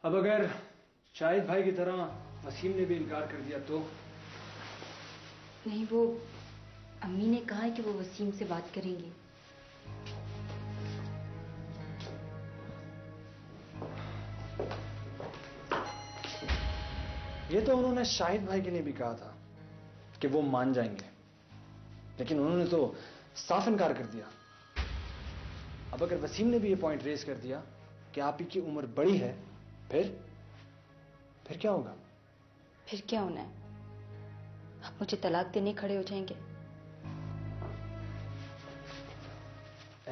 अब अगर शाहिद भाई की तरह वसीम ने भी इनकार कर दिया तो? नहीं, वो अम्मी ने कहा है कि वो वसीम से बात करेंगे। ये तो उन्होंने शाहिद भाई के लिए भी कहा था कि वो मान जाएंगे, लेकिन उन्होंने तो साफ इनकार कर दिया। अब अगर वसीम ने भी ये पॉइंट रेज कर दिया कि आप ही की उम्र बड़ी है, फिर क्या होगा? फिर क्या होना है? आप मुझे तलाक देने खड़े हो जाएंगे।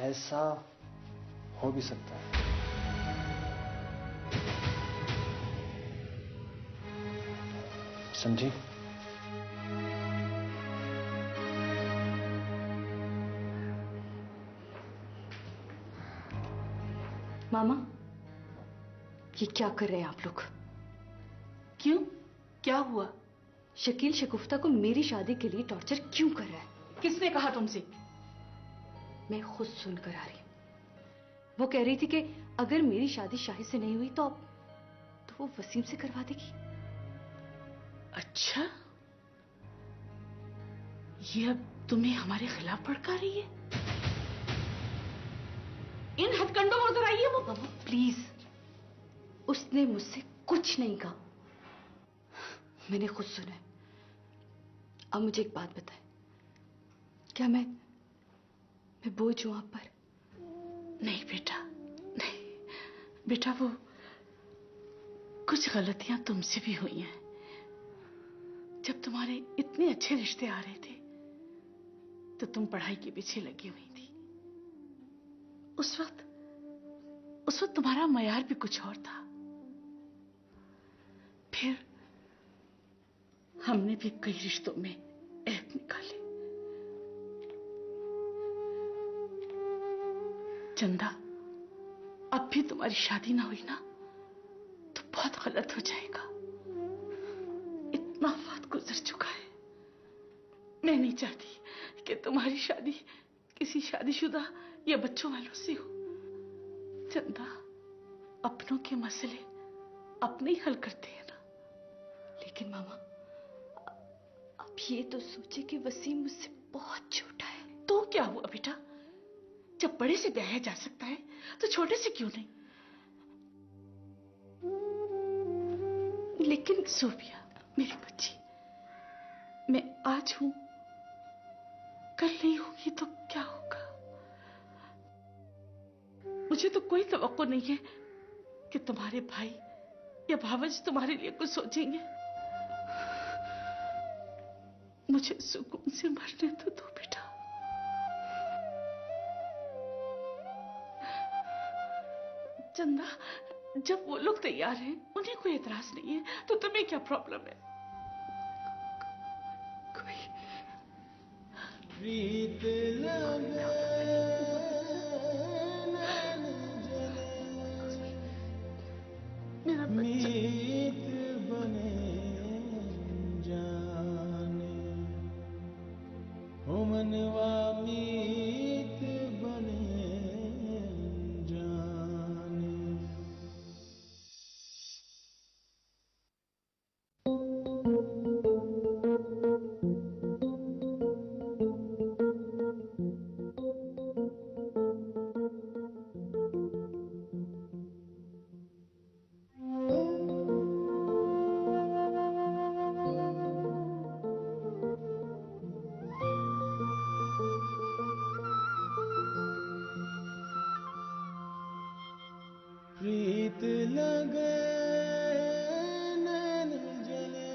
ऐसा हो भी सकता है। समझी? मामा, ये क्या कर रहे हैं आप लोग? क्यों? क्या हुआ? शकील शगुफ्ता को मेरी शादी के लिए टॉर्चर क्यों कर रहा है? किसने कहा तुमसे? मैं खुद सुनकर आ रही हूं। वो कह रही थी कि अगर मेरी शादी शाहिद से नहीं हुई तो वो वसीम से करवा देगी। अच्छा, ये अब तुम्हें हमारे खिलाफ भड़का रही है? इन हथकंडों में उतर आई है वो। मामा प्लीज, उसने मुझसे कुछ नहीं कहा, मैंने खुद सुना है। अब मुझे एक बात बताए, क्या मैं बोझ हूं आप पर? नहीं बेटा, नहीं बेटा, वो कुछ गलतियां तुमसे भी हुई हैं। जब तुम्हारे इतने अच्छे रिश्ते आ रहे थे तो तुम पढ़ाई के पीछे लगी हुई थी। उस वक्त तुम्हारा मयार भी कुछ और था। फिर हमने भी कई रिश्तों में ऐब निकाले। चंदा, अब भी तुम्हारी शादी ना हुई ना तो बहुत गलत हो जाएगा। इतना वक्त गुजर चुका है। मैं नहीं चाहती कि तुम्हारी शादी किसी शादीशुदा या बच्चों वालों से हो। चंदा, अपनों के मसले अपने ही हल करते हैं ना। लेकिन मामा, आप ये तो सोचे कि वसीम मुझसे बहुत छोटा है। तो क्या हुआ बेटा? जब बड़े से ब्याह जा सकता है तो छोटे से क्यों नहीं? लेकिन सोफिया मेरी बच्ची, मैं आज हूं, कल नहीं होगी तो क्या होगा? मुझे तो कोई तवक्को नहीं है कि तुम्हारे भाई या भावज तुम्हारे लिए कुछ सोचेंगे। मुझे सुकून से मरने तो दो बेटा। चंदा, जब वो लोग तैयार हैं, उन्हें कोई एतराज नहीं है, तो तुम्हें क्या प्रॉब्लम है? कोई प्रीत लगे नैन जले, मेरा बच्चा। मीत बने जाने, हो मनवा मीत बने जाने। प्रीत लगे नैन जले,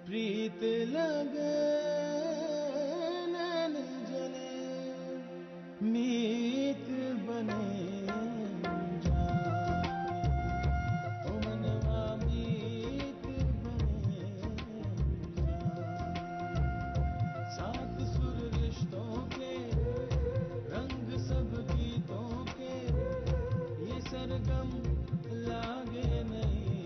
प्रीत लगे नैन जले, मीत बने जाने, ओ मनवा मीत बने जाने। सात सुर रिश्तों के, रंग सब गीतों के, ये सरगम लागे नहीं